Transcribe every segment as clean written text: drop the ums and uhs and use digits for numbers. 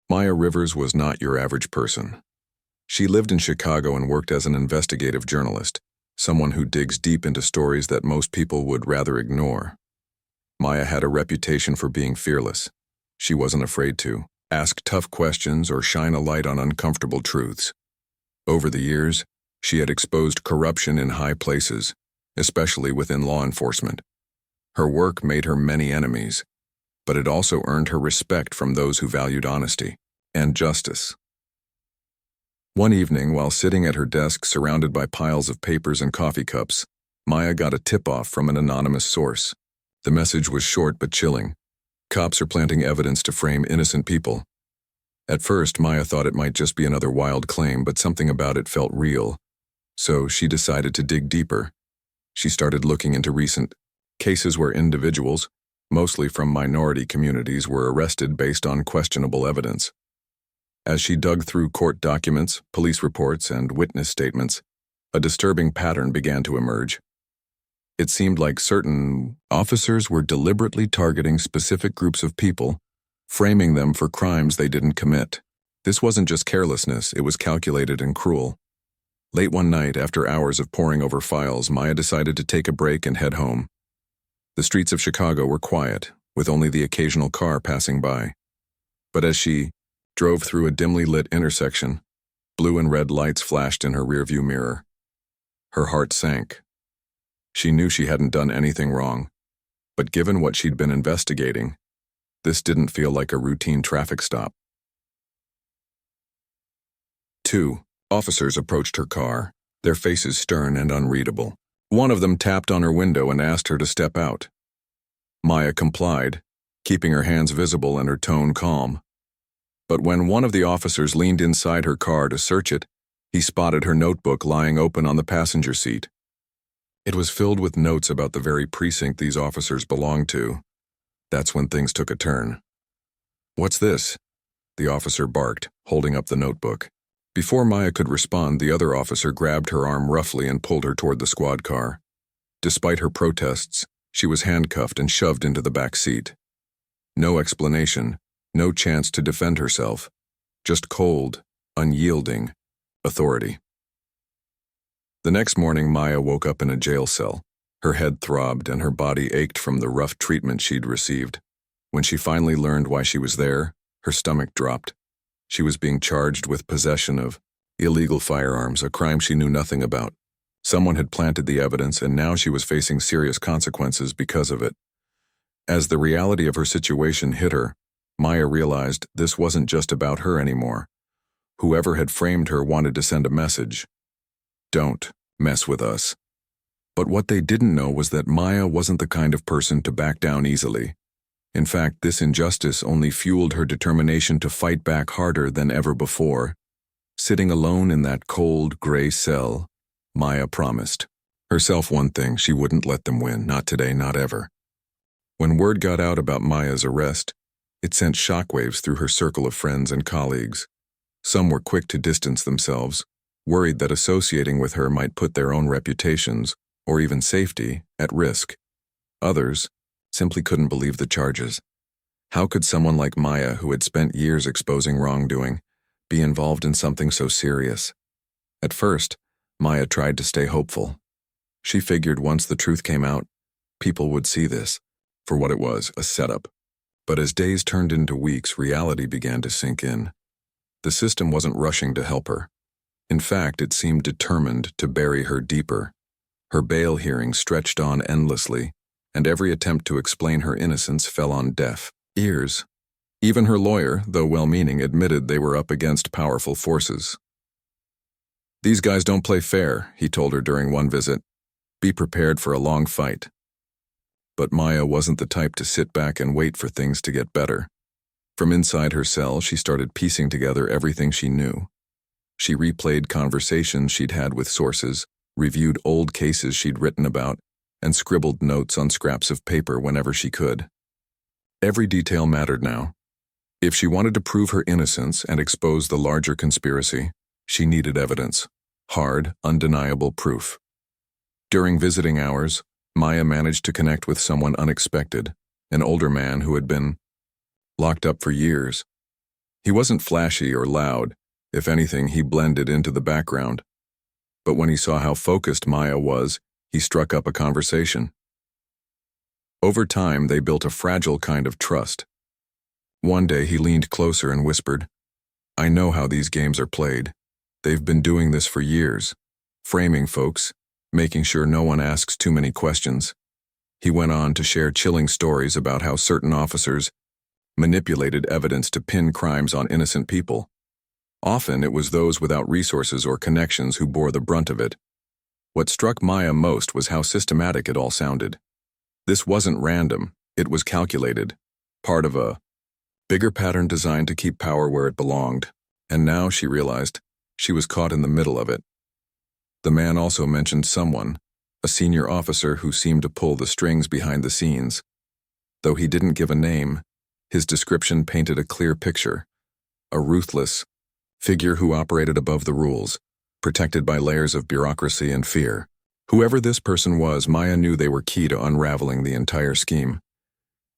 Maya Rivers was not your average person. She lived in Chicago and worked as an investigative journalist, someone who digs deep into stories that most people would rather ignore. Maya had a reputation for being fearless. She wasn't afraid to ask tough questions or shine a light on uncomfortable truths. Over the years, she had exposed corruption in high places, especially within law enforcement. Her work made her many enemies, but it also earned her respect from those who valued honesty and justice. One evening, while sitting at her desk surrounded by piles of papers and coffee cups, Maya got a tip-off from an anonymous source. The message was short but chilling. Cops are planting evidence to frame innocent people. At first, Maya thought it might just be another wild claim, but something about it felt real. So she decided to dig deeper. She started looking into recent cases where individuals, mostly from minority communities, were arrested based on questionable evidence. As she dug through court documents, police reports, and witness statements, a disturbing pattern began to emerge. It seemed like certain officers were deliberately targeting specific groups of people, framing them for crimes they didn't commit. This wasn't just carelessness, it was calculated and cruel. Late one night, after hours of poring over files, Maya decided to take a break and head home. The streets of Chicago were quiet, with only the occasional car passing by. But as she drove through a dimly lit intersection, blue and red lights flashed in her rearview mirror. Her heart sank. She knew she hadn't done anything wrong, but given what she'd been investigating, this didn't feel like a routine traffic stop. 2 officers approached her car, their faces stern and unreadable. One of them tapped on her window and asked her to step out. Maya complied, keeping her hands visible and her tone calm. But when one of the officers leaned inside her car to search it, he spotted her notebook lying open on the passenger seat. It was filled with notes about the very precinct these officers belonged to. That's when things took a turn. "What's this?" the officer barked, holding up the notebook. Before Maya could respond, the other officer grabbed her arm roughly and pulled her toward the squad car. Despite her protests, she was handcuffed and shoved into the back seat. No explanation, no chance to defend herself, just cold, unyielding authority. The next morning, Maya woke up in a jail cell. Her head throbbed and her body ached from the rough treatment she'd received. When she finally learned why she was there, her stomach dropped. She was being charged with possession of illegal firearms, a crime she knew nothing about. Someone had planted the evidence, and now she was facing serious consequences because of it. As the reality of her situation hit her, Maya realized this wasn't just about her anymore. Whoever had framed her wanted to send a message. Don't mess with us. But what they didn't know was that Maya wasn't the kind of person to back down easily. In fact, this injustice only fueled her determination to fight back harder than ever before. Sitting alone in that cold, gray cell, Maya promised herself one thing: she wouldn't let them win, not today, not ever. When word got out about Maya's arrest, it sent shockwaves through her circle of friends and colleagues. Some were quick to distance themselves, worried that associating with her might put their own reputations, or even safety, at risk. Others simply couldn't believe the charges. How could someone like Maya, who had spent years exposing wrongdoing, be involved in something so serious? At first, Maya tried to stay hopeful. She figured once the truth came out, people would see this for what it was, a setup. But as days turned into weeks, reality began to sink in. The system wasn't rushing to help her. In fact, it seemed determined to bury her deeper. Her bail hearing stretched on endlessly, and every attempt to explain her innocence fell on deaf ears. Even her lawyer, though well-meaning, admitted they were up against powerful forces. "These guys don't play fair," he told her during one visit. "Be prepared for a long fight." But Maya wasn't the type to sit back and wait for things to get better. From inside her cell, she started piecing together everything she knew. She replayed conversations she'd had with sources, reviewed old cases she'd written about, and scribbled notes on scraps of paper whenever she could. Every detail mattered now. If she wanted to prove her innocence and expose the larger conspiracy, she needed evidence. Hard, undeniable proof. During visiting hours, Maya managed to connect with someone unexpected, an older man who had been locked up for years. He wasn't flashy or loud. If anything, he blended into the background. But when he saw how focused Maya was, he struck up a conversation. Over time, they built a fragile kind of trust. One day, he leaned closer and whispered, "I know how these games are played. They've been doing this for years, framing folks, making sure no one asks too many questions." He went on to share chilling stories about how certain officers manipulated evidence to pin crimes on innocent people. Often, it was those without resources or connections who bore the brunt of it. What struck Maya most was how systematic it all sounded. This wasn't random, it was calculated, part of a bigger pattern designed to keep power where it belonged, and now she realized she was caught in the middle of it. The man also mentioned someone, a senior officer who seemed to pull the strings behind the scenes. Though he didn't give a name, his description painted a clear picture. A ruthless figure who operated above the rules, protected by layers of bureaucracy and fear. Whoever this person was, Maya knew they were key to unraveling the entire scheme.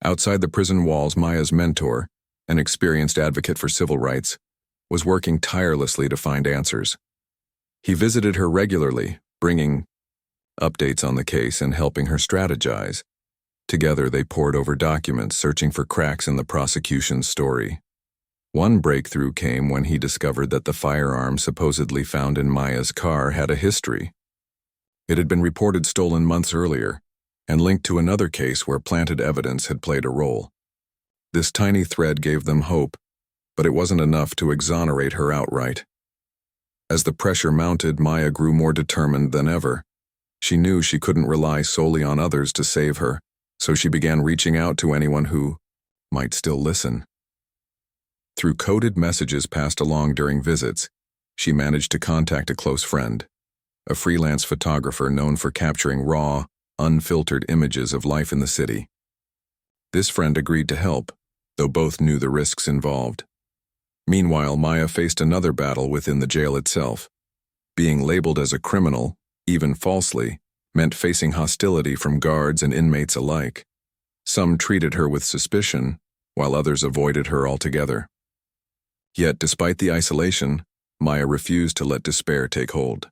Outside the prison walls, Maya's mentor, an experienced advocate for civil rights, was working tirelessly to find answers. He visited her regularly, bringing updates on the case and helping her strategize. Together, they pored over documents, searching for cracks in the prosecution's story. One breakthrough came when he discovered that the firearm supposedly found in Maya's car had a history. It had been reported stolen months earlier and linked to another case where planted evidence had played a role. This tiny thread gave them hope, but it wasn't enough to exonerate her outright. As the pressure mounted, Maya grew more determined than ever. She knew she couldn't rely solely on others to save her, so she began reaching out to anyone who might still listen. Through coded messages passed along during visits, she managed to contact a close friend, a freelance photographer known for capturing raw, unfiltered images of life in the city. This friend agreed to help, though both knew the risks involved. Meanwhile, Maya faced another battle within the jail itself. Being labeled as a criminal, even falsely, meant facing hostility from guards and inmates alike. Some treated her with suspicion, while others avoided her altogether. Yet, despite the isolation, Maya refused to let despair take hold.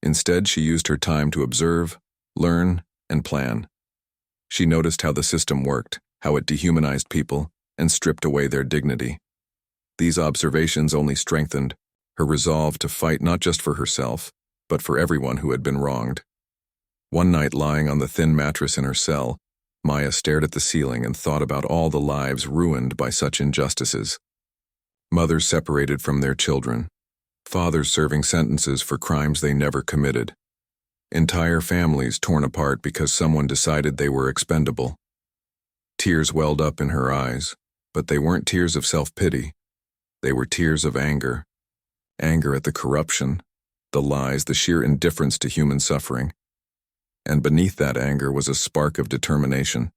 Instead, she used her time to observe, learn, and plan. She noticed how the system worked, how it dehumanized people, and stripped away their dignity. These observations only strengthened her resolve to fight not just for herself, but for everyone who had been wronged. One night, lying on the thin mattress in her cell, Maya stared at the ceiling and thought about all the lives ruined by such injustices. Mothers separated from their children, fathers serving sentences for crimes they never committed, entire families torn apart because someone decided they were expendable. Tears welled up in her eyes, but they weren't tears of self-pity. They were tears of anger. Anger at the corruption, the lies, the sheer indifference to human suffering. And beneath that anger was a spark of determination.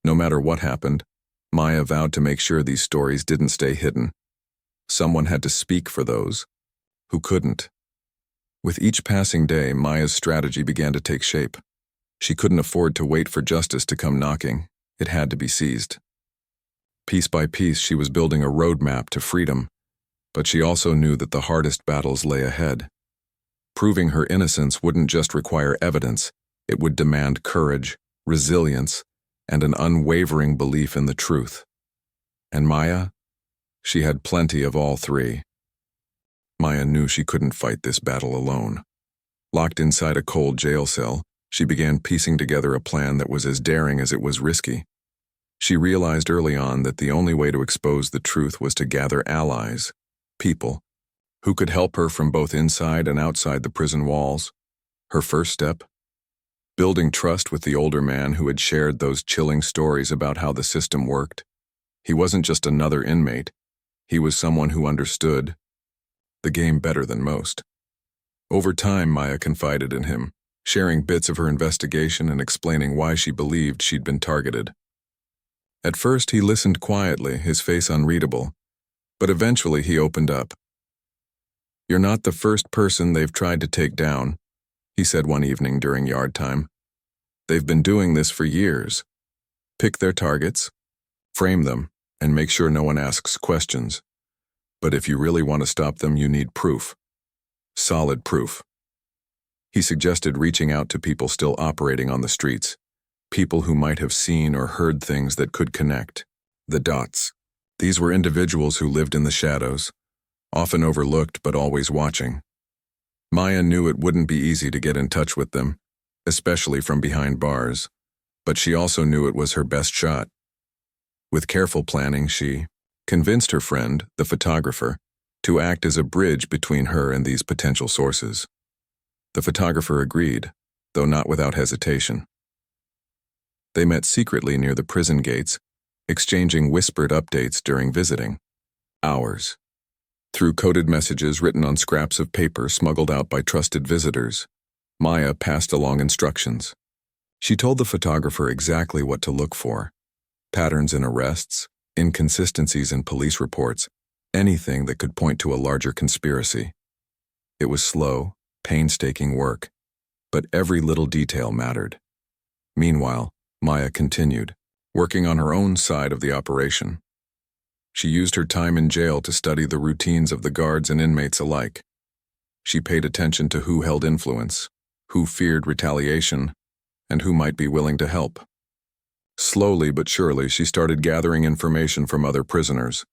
No matter what happened, Maya vowed to make sure these stories didn't stay hidden. Someone had to speak for those who couldn't. With each passing day, Maya's strategy began to take shape. She couldn't afford to wait for justice to come knocking. It had to be seized. Piece by piece, she was building a roadmap to freedom, but she also knew that the hardest battles lay ahead. Proving her innocence wouldn't just require evidence, it would demand courage, resilience, and an unwavering belief in the truth. And Maya? She had plenty of all three. Maya knew she couldn't fight this battle alone. Locked inside a cold jail cell, she began piecing together a plan that was as daring as it was risky. She realized early on that the only way to expose the truth was to gather allies, people, who could help her from both inside and outside the prison walls. Her first step? Building trust with the older man who had shared those chilling stories about how the system worked. He wasn't just another inmate. He was someone who understood the game better than most. Over time, Maya confided in him, sharing bits of her investigation and explaining why she believed she'd been targeted. At first, he listened quietly, his face unreadable, but eventually he opened up. "You're not the first person they've tried to take down," he said one evening during yard time. "They've been doing this for years. Pick their targets, frame them, and make sure no one asks questions. But if you really want to stop them, you need proof. Solid proof. He suggested reaching out to people still operating on the streets, people who might have seen or heard things that could connect the dots. These were individuals who lived in the shadows, often overlooked but always watching. Maya knew it wouldn't be easy to get in touch with them, especially from behind bars, but she also knew it was her best shot. With careful planning, she convinced her friend, the photographer, to act as a bridge between her and these potential sources. The photographer agreed, though not without hesitation. They met secretly near the prison gates, exchanging whispered updates during visiting. Hours. Through coded messages written on scraps of paper smuggled out by trusted visitors, Maya passed along instructions. She told the photographer exactly what to look for: patterns in arrests, inconsistencies in police reports, anything that could point to a larger conspiracy. It was slow, painstaking work, but every little detail mattered. Meanwhile, Maya continued, working on her own side of the operation. She used her time in jail to study the routines of the guards and inmates alike. She paid attention to who held influence, who feared retaliation, and who might be willing to help. Slowly but surely, she started gathering information from other prisoners.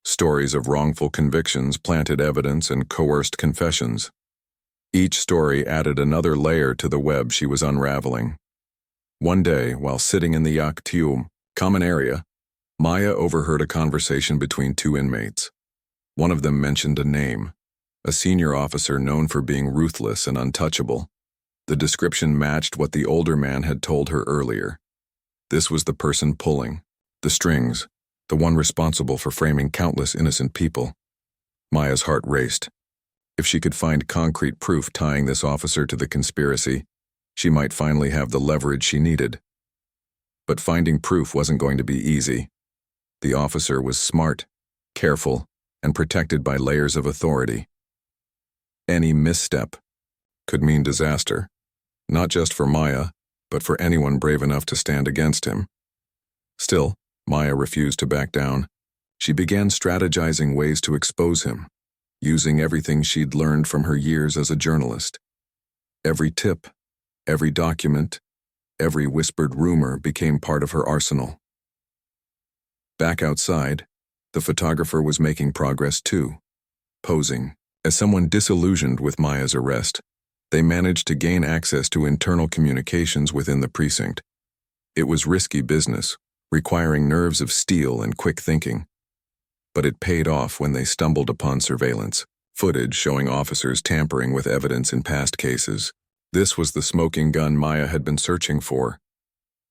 Stories of wrongful convictions, planted evidence, and coerced confessions. Each story added another layer to the web she was unraveling. One day, while sitting in the Yaktium common area, Maya overheard a conversation between two inmates. One of them mentioned a name, a senior officer known for being ruthless and untouchable. The description matched what the older man had told her earlier. This was the person pulling the strings, the one responsible for framing countless innocent people. Maya's heart raced. If she could find concrete proof tying this officer to the conspiracy, she might finally have the leverage she needed. But finding proof wasn't going to be easy. The officer was smart, careful, and protected by layers of authority. Any misstep could mean disaster, not just for Maya, but for anyone brave enough to stand against him. Still, Maya refused to back down. She began strategizing ways to expose him, using everything she'd learned from her years as a journalist. Every tip, every document, every whispered rumor became part of her arsenal. Back outside, the photographer was making progress too, posing. As someone disillusioned with Maya's arrest, they managed to gain access to internal communications within the precinct. It was risky business, requiring nerves of steel and quick thinking. But it paid off when they stumbled upon surveillance, footage showing officers tampering with evidence in past cases. This was the smoking gun Maya had been searching for.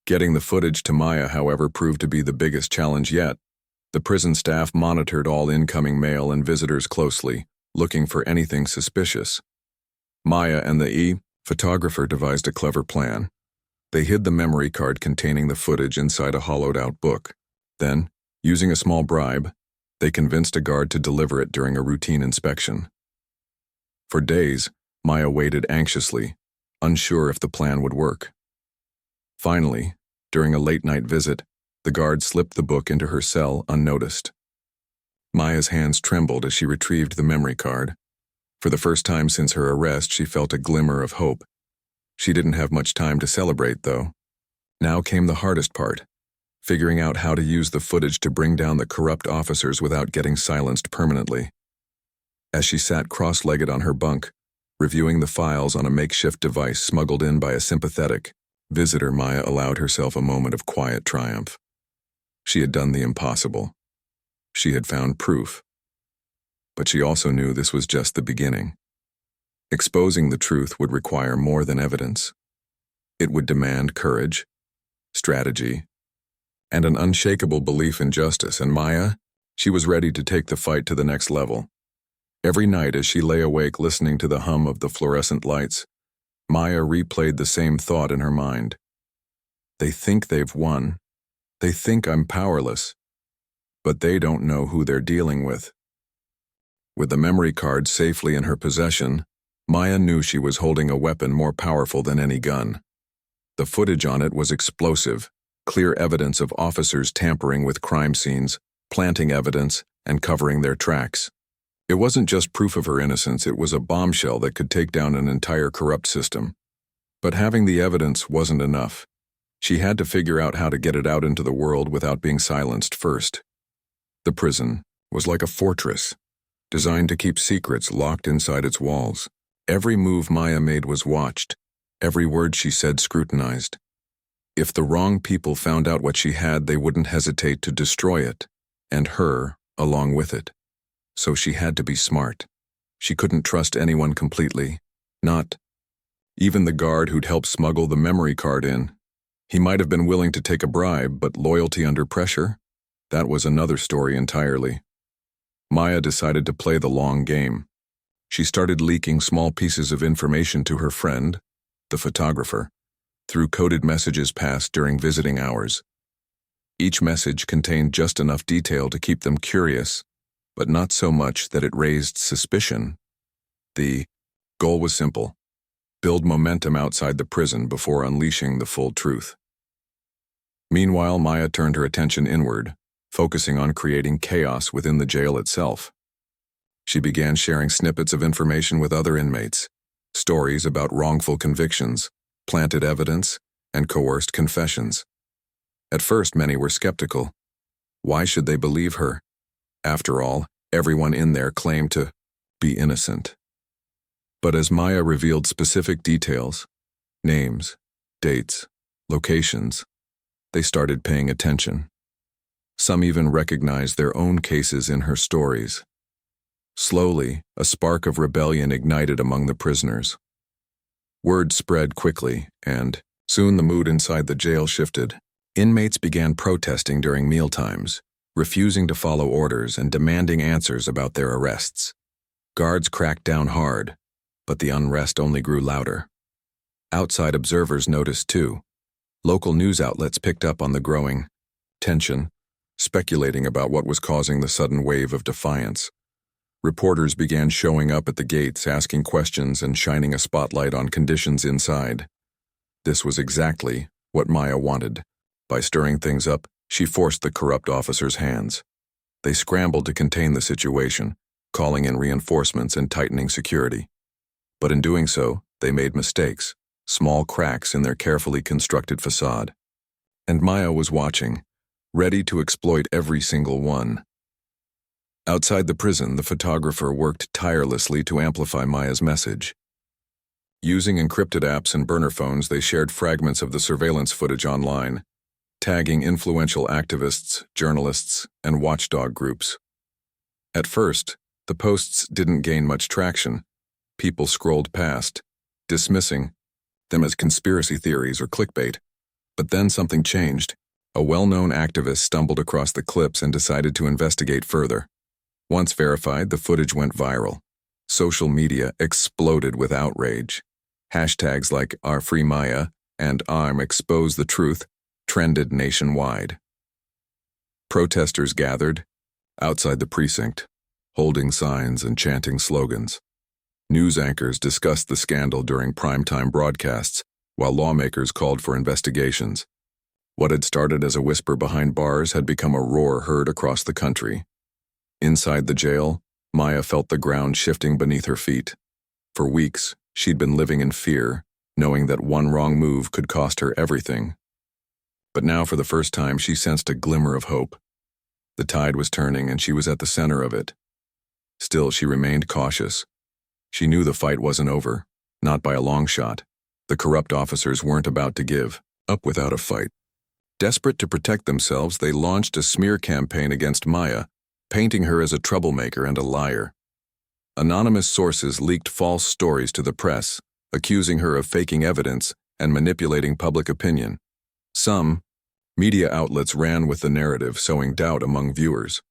Getting the footage to Maya, however, proved to be the biggest challenge yet. The prison staff monitored all incoming mail and visitors closely, looking for anything suspicious. Maya and the photographer devised a clever plan. They hid the memory card containing the footage inside a hollowed-out book. Then, using a small bribe, they convinced a guard to deliver it during a routine inspection. For days, Maya waited anxiously, unsure if the plan would work. Finally, during a late-night visit, the guard slipped the book into her cell unnoticed. Maya's hands trembled as she retrieved the memory card. For the first time since her arrest, she felt a glimmer of hope. She didn't have much time to celebrate, though. Now came the hardest part, figuring out how to use the footage to bring down the corrupt officers without getting silenced permanently. As she sat cross-legged on her bunk, reviewing the files on a makeshift device smuggled in by a sympathetic visitor, Maya allowed herself a moment of quiet triumph. She had done the impossible. She had found proof. But she also knew this was just the beginning. Exposing the truth would require more than evidence. It would demand courage, strategy, and an unshakable belief in justice, and Maya, she was ready to take the fight to the next level. Every night as she lay awake listening to the hum of the fluorescent lights, Maya replayed the same thought in her mind. They think they've won. They think I'm powerless. But they don't know who they're dealing with. With the memory card safely in her possession, Maya knew she was holding a weapon more powerful than any gun. The footage on it was explosive, clear evidence of officers tampering with crime scenes, planting evidence, and covering their tracks. It wasn't just proof of her innocence, it was a bombshell that could take down an entire corrupt system. But having the evidence wasn't enough. She had to figure out how to get it out into the world without being silenced first. The prison was like a fortress, designed to keep secrets locked inside its walls. Every move Maya made was watched, every word she said scrutinized. If the wrong people found out what she had, they wouldn't hesitate to destroy it, and her along with it. So she had to be smart. She couldn't trust anyone completely, not even the guard who'd helped smuggle the memory card in. He might have been willing to take a bribe, but loyalty under pressure? That was another story entirely. Maya decided to play the long game. She started leaking small pieces of information to her friend, the photographer, through coded messages passed during visiting hours. Each message contained just enough detail to keep them curious, but not so much that it raised suspicion. The goal was simple: build momentum outside the prison before unleashing the full truth. Meanwhile, Maya turned her attention inward, focusing on creating chaos within the jail itself. She began sharing snippets of information with other inmates, stories about wrongful convictions, planted evidence, and coerced confessions. At first, many were skeptical. Why should they believe her? After all, everyone in there claimed to be innocent. But as Maya revealed specific details, names, dates, locations, they started paying attention. Some even recognized their own cases in her stories. Slowly, a spark of rebellion ignited among the prisoners. Word spread quickly, and soon the mood inside the jail shifted. Inmates began protesting during mealtimes, refusing to follow orders and demanding answers about their arrests. Guards cracked down hard, but the unrest only grew louder. Outside observers noticed too. Local news outlets picked up on the growing tension, speculating about what was causing the sudden wave of defiance. Reporters began showing up at the gates, asking questions and shining a spotlight on conditions inside. This was exactly what Maya wanted. By stirring things up, she forced the corrupt officers' hands. They scrambled to contain the situation, calling in reinforcements and tightening security. But in doing so, they made mistakes, small cracks in their carefully constructed facade. And Maya was watching, ready to exploit every single one. Outside the prison, the photographer worked tirelessly to amplify Maya's message. Using encrypted apps and burner phones, they shared fragments of the surveillance footage online, tagging influential activists, journalists, and watchdog groups. At first, the posts didn't gain much traction. People scrolled past, dismissing them as conspiracy theories or clickbait. But then something changed. A well-known activist stumbled across the clips and decided to investigate further. Once verified, the footage went viral. Social media exploded with outrage. Hashtags like #OurFreeMaya and #ExposeTheTruth trended nationwide. Protesters gathered outside the precinct, holding signs and chanting slogans. News anchors discussed the scandal during primetime broadcasts, while lawmakers called for investigations. What had started as a whisper behind bars had become a roar heard across the country. Inside the jail, Maya felt the ground shifting beneath her feet. For weeks, she'd been living in fear, knowing that one wrong move could cost her everything. But now, for the first time, she sensed a glimmer of hope. The tide was turning, and she was at the center of it. Still, she remained cautious. She knew the fight wasn't over, not by a long shot. The corrupt officers weren't about to give up without a fight. Desperate to protect themselves, they launched a smear campaign against Maya, painting her as a troublemaker and a liar. Anonymous sources leaked false stories to the press, accusing her of faking evidence and manipulating public opinion. Some media outlets ran with the narrative, sowing doubt among viewers.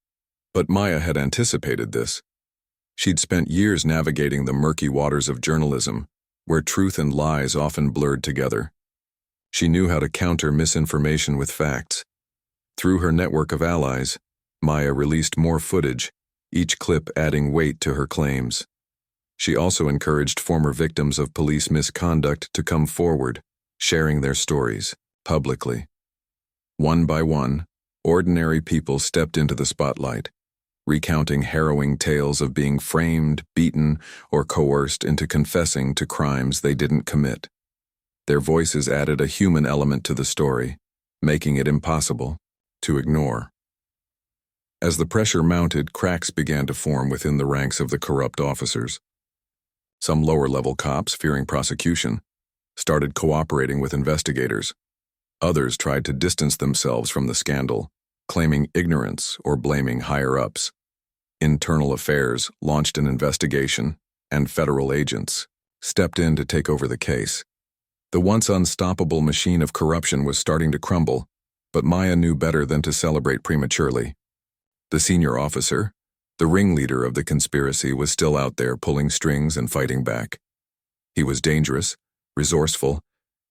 But Maya had anticipated this. She'd spent years navigating the murky waters of journalism, where truth and lies often blurred together. She knew how to counter misinformation with facts. Through her network of allies, Maya released more footage, each clip adding weight to her claims. She also encouraged former victims of police misconduct to come forward, sharing their stories publicly. One by one, ordinary people stepped into the spotlight. recounting harrowing tales of being framed, beaten, or coerced into confessing to crimes they didn't commit. Their voices added a human element to the story, making it impossible to ignore. As the pressure mounted, cracks began to form within the ranks of the corrupt officers. Some lower-level cops, fearing prosecution, started cooperating with investigators. Others tried to distance themselves from the scandal, claiming ignorance or blaming higher-ups. Internal Affairs launched an investigation, and federal agents stepped in to take over the case. The once unstoppable machine of corruption was starting to crumble, but Maya knew better than to celebrate prematurely. The senior officer, the ringleader of the conspiracy, was still out there pulling strings and fighting back. He was dangerous, resourceful,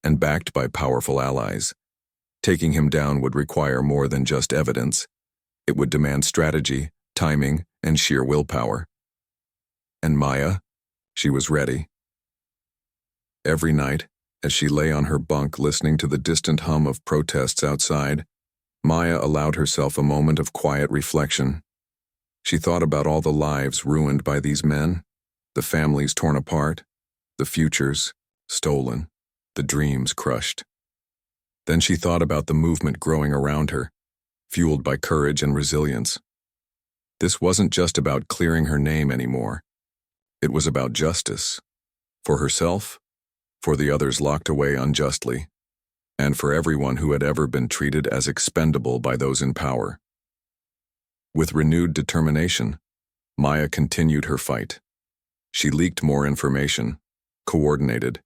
and backed by powerful allies. Taking him down would require more than just evidence. It would demand strategy, timing, and sheer willpower. And Maya, she was ready. Every night, as she lay on her bunk listening to the distant hum of protests outside, Maya allowed herself a moment of quiet reflection. She thought about all the lives ruined by these men, the families torn apart, the futures stolen, the dreams crushed. Then she thought about the movement growing around her, fueled by courage and resilience. This wasn't just about clearing her name anymore. It was about justice. For herself, for the others locked away unjustly, and for everyone who had ever been treated as expendable by those in power. With renewed determination, Maya continued her fight. She leaked more information, coordinated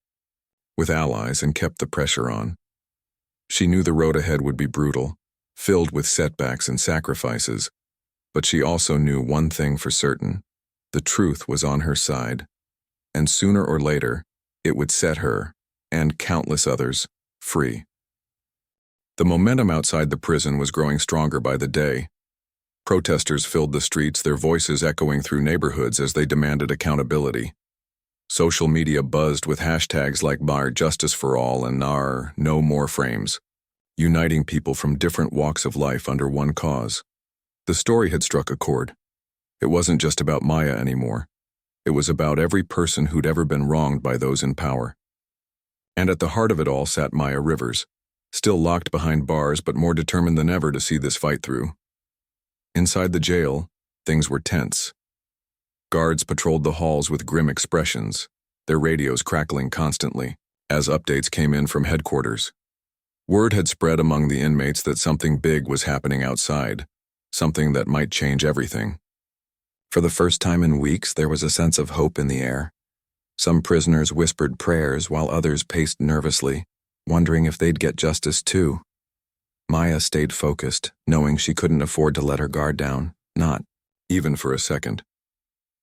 with allies, and kept the pressure on. She knew the road ahead would be brutal, filled with setbacks and sacrifices, but she also knew one thing for certain: the truth was on her side, and sooner or later, it would set her, and countless others, free. The momentum outside the prison was growing stronger by the day. Protesters filled the streets, their voices echoing through neighborhoods as they demanded accountability. Social media buzzed with hashtags like Bar Justice for All and NAR No More Frames, uniting people from different walks of life under one cause. The story had struck a chord. It wasn't just about Maya anymore. It was about every person who'd ever been wronged by those in power. And at the heart of it all sat Maya Rivers, still locked behind bars but more determined than ever to see this fight through. Inside the jail, things were tense. Guards patrolled the halls with grim expressions, their radios crackling constantly, as updates came in from headquarters. Word had spread among the inmates that something big was happening outside, something that might change everything. For the first time in weeks, there was a sense of hope in the air. Some prisoners whispered prayers while others paced nervously, wondering if they'd get justice too. Maya stayed focused, knowing she couldn't afford to let her guard down, not even for a second.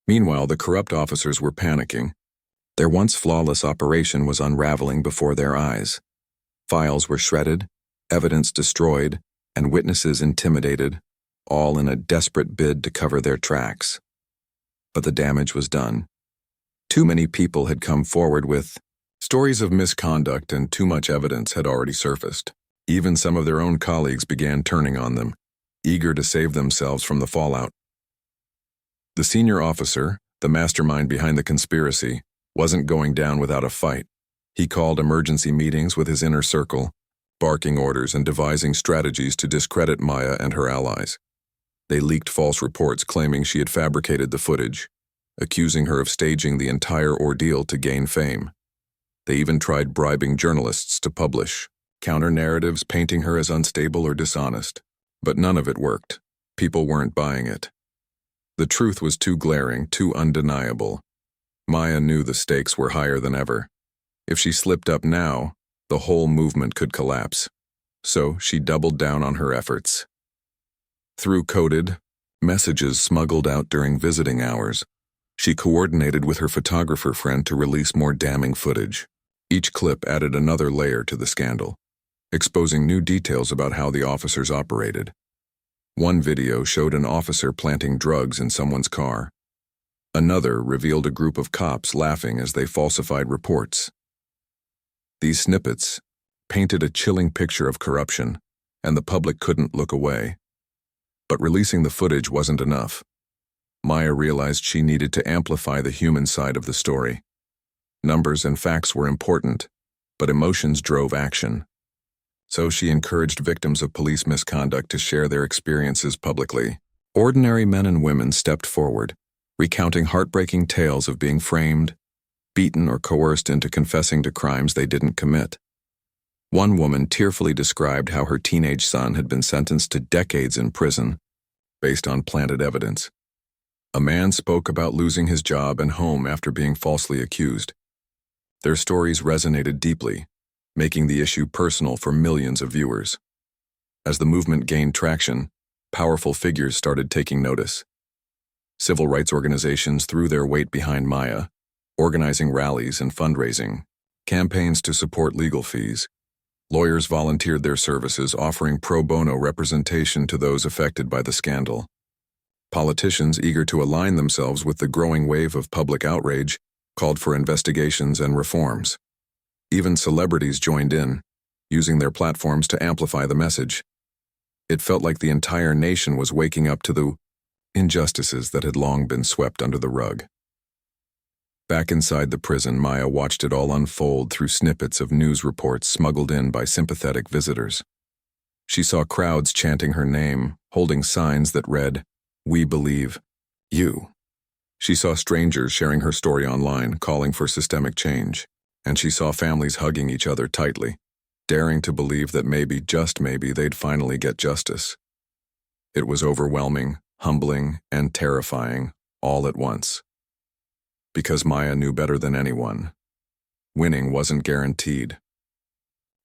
Meanwhile, the corrupt officers were panicking. Their once flawless operation was unraveling before their eyes. Files were shredded, evidence destroyed, and witnesses intimidated, all in a desperate bid to cover their tracks. But the damage was done. Too many people had come forward with stories of misconduct, and too much evidence had already surfaced. Even some of their own colleagues began turning on them, eager to save themselves from the fallout. The senior officer, the mastermind behind the conspiracy, wasn't going down without a fight. He called emergency meetings with his inner circle, barking orders and devising strategies to discredit Maya and her allies. They leaked false reports claiming she had fabricated the footage, accusing her of staging the entire ordeal to gain fame. They even tried bribing journalists to publish counter-narratives painting her as unstable or dishonest. But none of it worked. People weren't buying it. The truth was too glaring, too undeniable. Maya knew the stakes were higher than ever. If she slipped up now, the whole movement could collapse. So she doubled down on her efforts. Through coded messages smuggled out during visiting hours, she coordinated with her photographer friend to release more damning footage. Each clip added another layer to the scandal, exposing new details about how the officers operated. One video showed an officer planting drugs in someone's car. Another revealed a group of cops laughing as they falsified reports. These snippets painted a chilling picture of corruption, and the public couldn't look away. But releasing the footage wasn't enough. Maya realized she needed to amplify the human side of the story. Numbers and facts were important, but emotions drove action. So she encouraged victims of police misconduct to share their experiences publicly. Ordinary men and women stepped forward, recounting heartbreaking tales of being framed, beaten, or coerced into confessing to crimes they didn't commit. One woman tearfully described how her teenage son had been sentenced to decades in prison based on planted evidence. A man spoke about losing his job and home after being falsely accused. Their stories resonated deeply, making the issue personal for millions of viewers. As the movement gained traction, powerful figures started taking notice. Civil rights organizations threw their weight behind Maya, organizing rallies and fundraising, campaigns to support legal fees. Lawyers volunteered their services, offering pro bono representation to those affected by the scandal. Politicians, eager to align themselves with the growing wave of public outrage, called for investigations and reforms. Even celebrities joined in, using their platforms to amplify the message. It felt like the entire nation was waking up to the injustices that had long been swept under the rug. Back inside the prison, Maya watched it all unfold through snippets of news reports smuggled in by sympathetic visitors. She saw crowds chanting her name, holding signs that read, "We believe you." She saw strangers sharing her story online, calling for systemic change, and she saw families hugging each other tightly, daring to believe that maybe, just maybe, they'd finally get justice. It was overwhelming, humbling, and terrifying, all at once. Because Maya knew better than anyone, winning wasn't guaranteed.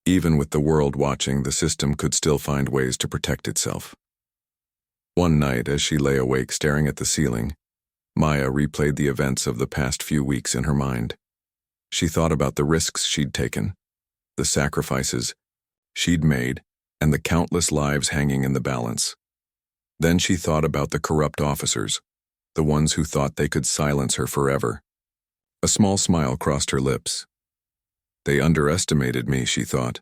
Even with the world watching, the system could still find ways to protect itself. One night, as she lay awake staring at the ceiling, Maya replayed the events of the past few weeks in her mind. She thought about the risks she'd taken, the sacrifices she'd made, and the countless lives hanging in the balance. Then she thought about the corrupt officers, the ones who thought they could silence her forever. A small smile crossed her lips. They underestimated me, she thought.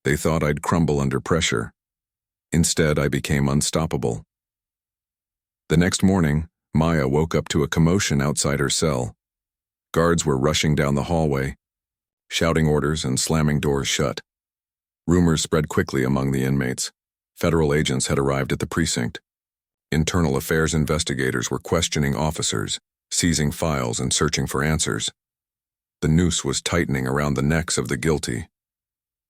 They thought I'd crumble under pressure. Instead, I became unstoppable. The next morning, Maya woke up to a commotion outside her cell. Guards were rushing down the hallway, shouting orders and slamming doors shut. Rumors spread quickly among the inmates. Federal agents had arrived at the precinct. Internal affairs investigators were questioning officers, seizing files and searching for answers. The noose was tightening around the necks of the guilty.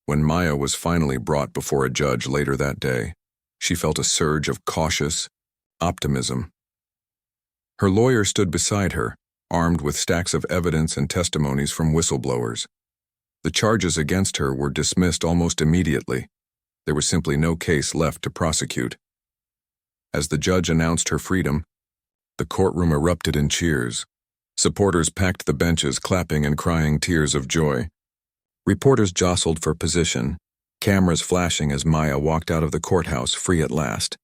When Maya was finally brought before a judge later that day, she felt a surge of cautious optimism. Her lawyer stood beside her, armed with stacks of evidence and testimonies from whistleblowers. The charges against her were dismissed almost immediately. There was simply no case left to prosecute. As the judge announced her freedom, the courtroom erupted in cheers. Supporters packed the benches, clapping and crying tears of joy. Reporters jostled for position, cameras flashing as Maya walked out of the courthouse free at last.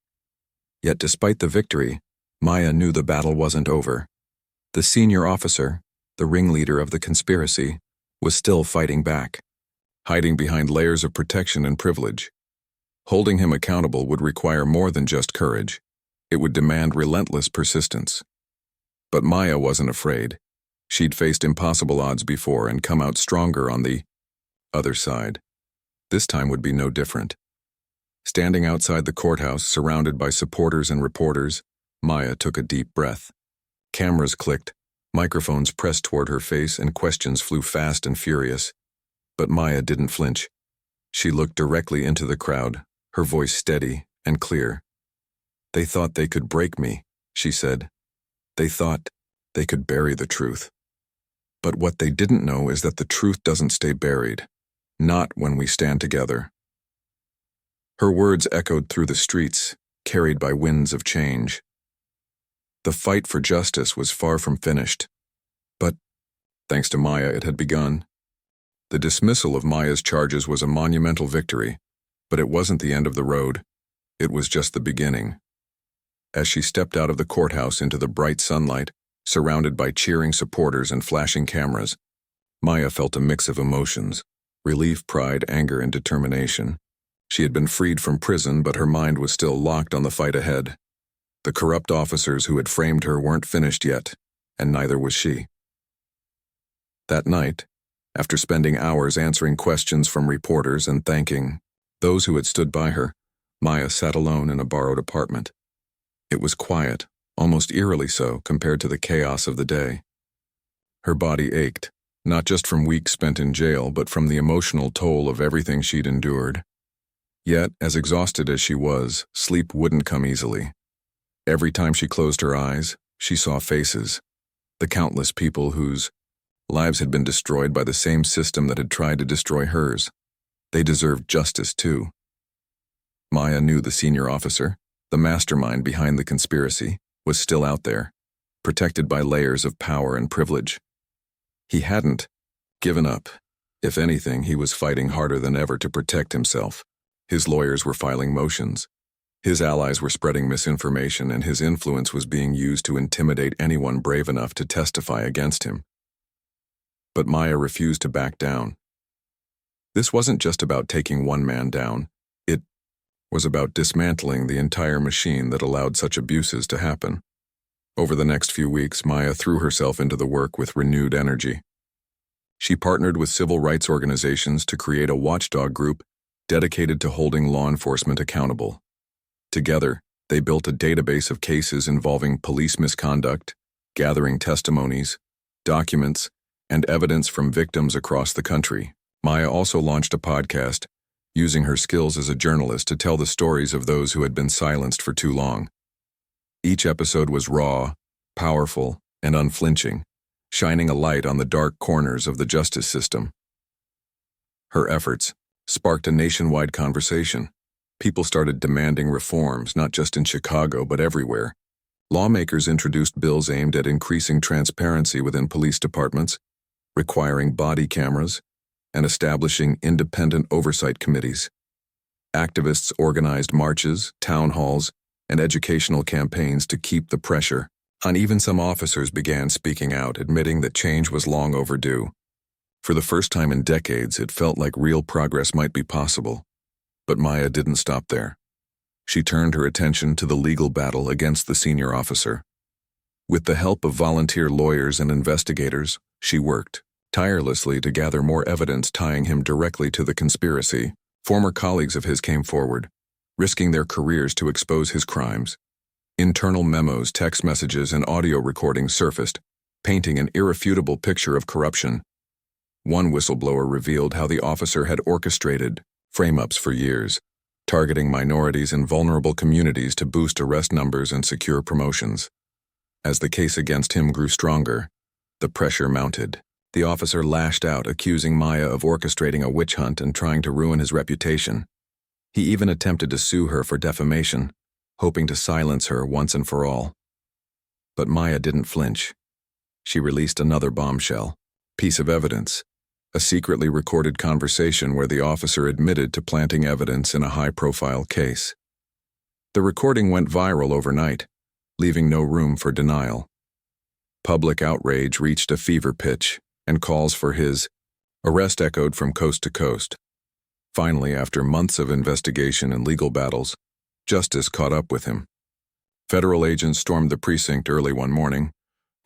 Yet despite the victory, Maya knew the battle wasn't over. The senior officer, the ringleader of the conspiracy, was still fighting back, hiding behind layers of protection and privilege. Holding him accountable would require more than just courage. It would demand relentless persistence. But Maya wasn't afraid. She'd faced impossible odds before and come out stronger on the other side. This time would be no different. Standing outside the courthouse, surrounded by supporters and reporters, Maya took a deep breath. Cameras clicked, microphones pressed toward her face, and questions flew fast and furious. But Maya didn't flinch. She looked directly into the crowd, her voice steady and clear. "They thought they could break me," she said. "They thought they could bury the truth. But what they didn't know is that the truth doesn't stay buried, not when we stand together." Her words echoed through the streets, carried by winds of change. The fight for justice was far from finished. But, thanks to Maya, it had begun. The dismissal of Maya's charges was a monumental victory, but it wasn't the end of the road. It was just the beginning. As she stepped out of the courthouse into the bright sunlight, surrounded by cheering supporters and flashing cameras, Maya felt a mix of emotions: relief, pride, anger, and determination. She had been freed from prison, but her mind was still locked on the fight ahead. The corrupt officers who had framed her weren't finished yet, and neither was she. That night, after spending hours answering questions from reporters and thanking those who had stood by her, Maya sat alone in a borrowed apartment. It was quiet, almost eerily so compared to the chaos of the day. Her body ached, not just from weeks spent in jail, but from the emotional toll of everything she'd endured. Yet, as exhausted as she was, sleep wouldn't come easily. Every time she closed her eyes, she saw faces, the countless people whose lives had been destroyed by the same system that had tried to destroy hers. They deserved justice, too. Maya knew the senior officer, the mastermind behind the conspiracy, was still out there, protected by layers of power and privilege. He hadn't given up. If anything, he was fighting harder than ever to protect himself. His lawyers were filing motions. His allies were spreading misinformation, and his influence was being used to intimidate anyone brave enough to testify against him. But Maya refused to back down. This wasn't just about taking one man down. It was about dismantling the entire machine that allowed such abuses to happen. Over the next few weeks, Maya threw herself into the work with renewed energy. She partnered with civil rights organizations to create a watchdog group dedicated to holding law enforcement accountable. Together, they built a database of cases involving police misconduct, gathering testimonies, documents, and evidence from victims across the country. Maya also launched a podcast, using her skills as a journalist to tell the stories of those who had been silenced for too long. Each episode was raw, powerful, and unflinching, shining a light on the dark corners of the justice system. Her efforts sparked a nationwide conversation. People started demanding reforms, not just in Chicago, but everywhere. Lawmakers introduced bills aimed at increasing transparency within police departments, requiring body cameras, and establishing independent oversight committees. Activists organized marches, town halls, and educational campaigns to keep the pressure on. Even some officers began speaking out, admitting that change was long overdue. For the first time in decades, it felt like real progress might be possible. But Maya didn't stop there. She turned her attention to the legal battle against the senior officer. With the help of volunteer lawyers and investigators, she worked tirelessly to gather more evidence tying him directly to the conspiracy. Former colleagues of his came forward, risking their careers to expose his crimes. Internal memos, text messages, and audio recordings surfaced, painting an irrefutable picture of corruption. One whistleblower revealed how the officer had orchestrated frame-ups for years, targeting minorities and vulnerable communities to boost arrest numbers and secure promotions. As the case against him grew stronger, the pressure mounted. The officer lashed out, accusing Maya of orchestrating a witch hunt and trying to ruin his reputation. He even attempted to sue her for defamation, hoping to silence her once and for all. But Maya didn't flinch. She released another bombshell, piece of evidence, a secretly recorded conversation where the officer admitted to planting evidence in a high-profile case. The recording went viral overnight, leaving no room for denial. Public outrage reached a fever pitch, and calls for his arrest echoed from coast to coast. Finally, after months of investigation and legal battles, justice caught up with him. Federal agents stormed the precinct early one morning,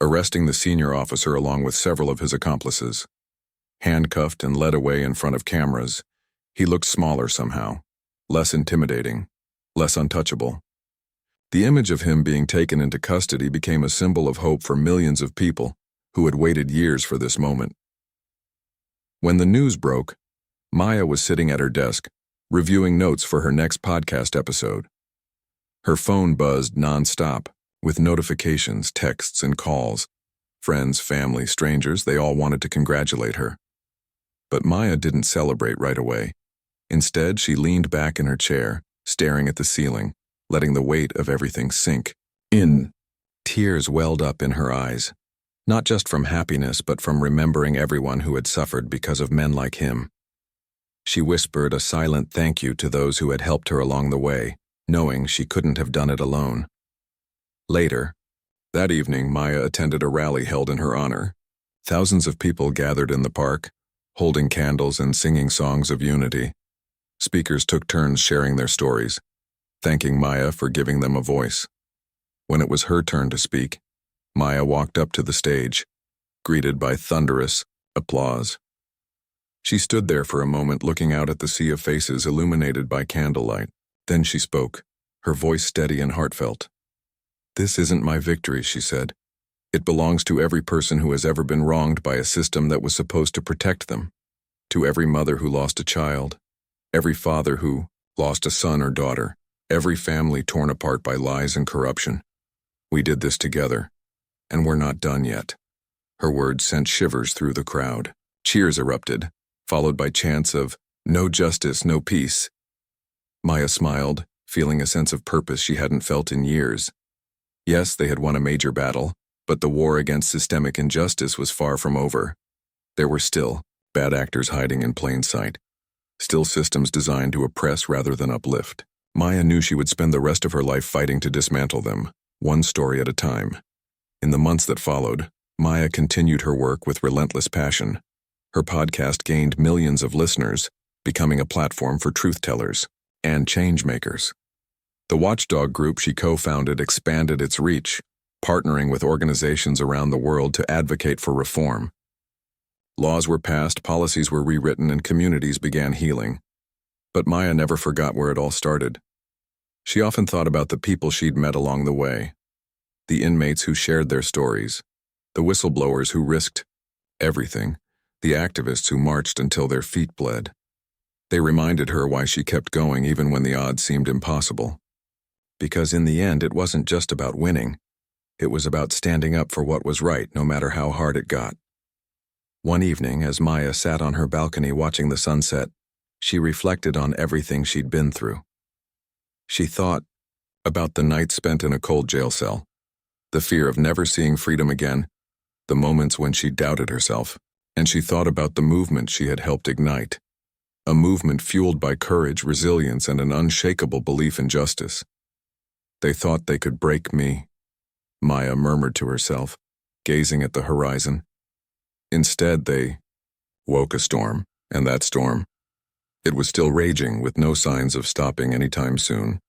arresting the senior officer along with several of his accomplices. Handcuffed and led away in front of cameras, he looked smaller somehow, less intimidating, less untouchable. The image of him being taken into custody became a symbol of hope for millions of people who had waited years for this moment. When the news broke, Maya was sitting at her desk, reviewing notes for her next podcast episode. Her phone buzzed nonstop, with notifications, texts, and calls. Friends, family, strangers, they all wanted to congratulate her. But Maya didn't celebrate right away. Instead, she leaned back in her chair, staring at the ceiling, letting the weight of everything sink in. Tears welled up in her eyes, not just from happiness but from remembering everyone who had suffered because of men like him. She whispered a silent thank you to those who had helped her along the way, knowing she couldn't have done it alone. Later, that evening, Maya attended a rally held in her honor. Thousands of people gathered in the park, holding candles and singing songs of unity. Speakers took turns sharing their stories, thanking Maya for giving them a voice. When it was her turn to speak, Maya walked up to the stage, greeted by thunderous applause. She stood there for a moment looking out at the sea of faces illuminated by candlelight. Then she spoke, her voice steady and heartfelt. "This isn't my victory," she said. "It belongs to every person who has ever been wronged by a system that was supposed to protect them. To every mother who lost a child, every father who lost a son or daughter, every family torn apart by lies and corruption. We did this together, and we're not done yet." Her words sent shivers through the crowd. Cheers erupted, followed by chants of, "No justice, no peace." Maya smiled, feeling a sense of purpose she hadn't felt in years. Yes, they had won a major battle, but the war against systemic injustice was far from over. There were still bad actors hiding in plain sight, still systems designed to oppress rather than uplift. Maya knew she would spend the rest of her life fighting to dismantle them, one story at a time. In the months that followed, Maya continued her work with relentless passion. Her podcast gained millions of listeners, becoming a platform for truth-tellers and change-makers. The Watchdog group she co-founded expanded its reach, partnering with organizations around the world to advocate for reform. Laws were passed, policies were rewritten, and communities began healing. But Maya never forgot where it all started. She often thought about the people she'd met along the way, the inmates who shared their stories, the whistleblowers who risked everything, the activists who marched until their feet bled. They reminded her why she kept going even when the odds seemed impossible. Because in the end, it wasn't just about winning. It was about standing up for what was right, no matter how hard it got. One evening, as Maya sat on her balcony watching the sunset, she reflected on everything she'd been through. She thought about the nights spent in a cold jail cell, the fear of never seeing freedom again, the moments when she doubted herself, and she thought about the movement she had helped ignite, a movement fueled by courage, resilience, and an unshakable belief in justice. "They thought they could break me," Maya murmured to herself, gazing at the horizon. Instead, they woke a storm, and that storm, it was still raging with no signs of stopping anytime soon.